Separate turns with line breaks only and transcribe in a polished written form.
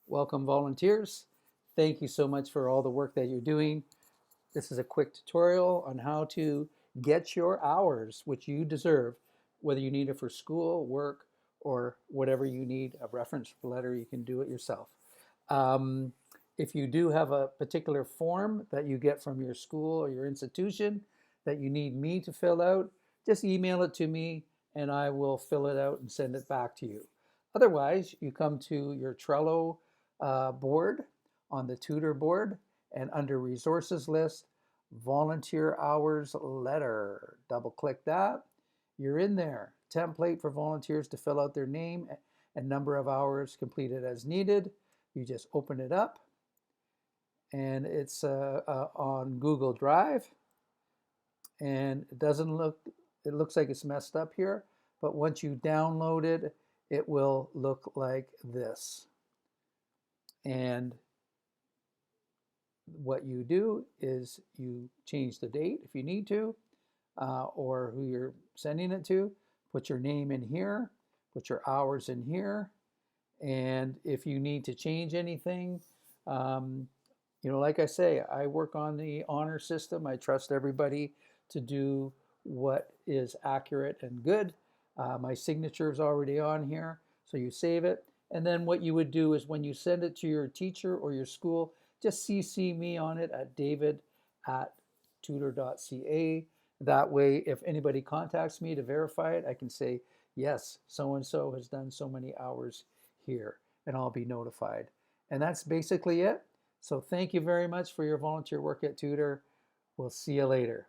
Welcome, volunteers. Thank you so much for all the work that you're doing. This is a quick tutorial on how to get your hours, which you deserve, whether you need it for school, work, or whatever you need, a reference letter, you can do it yourself. Um, if you do have a particular form that you get from your school or your institution that you need me to fill out, just email it to me and I will fill it out and send it back to you. Otherwise, you come to your Trello board on the tutor board, and under resources list, volunteer hours letter. Double click that. You're in there. Template for volunteers to fill out their name and number of hours completed as needed. You just open it up and it's on Google Drive, and it looks like it's messed up here, but once you download it, it will look like this. And what you do is you change the date if you need to, or who you're sending it to. Put your name in here, put your hours in here, and if you need to change anything, like I say, I work on the honor system. I trust everybody to do what is accurate and good. My signature is already on here, so you save it. And then what you would do is when you send it to your teacher or your school, just CC me on it at david@tutor.ca. That way, if anybody contacts me to verify it, I can say, yes, so-and-so has done so many hours here, and I'll be notified. And that's basically it. So thank you very much for your volunteer work at Tutor. We'll see you later.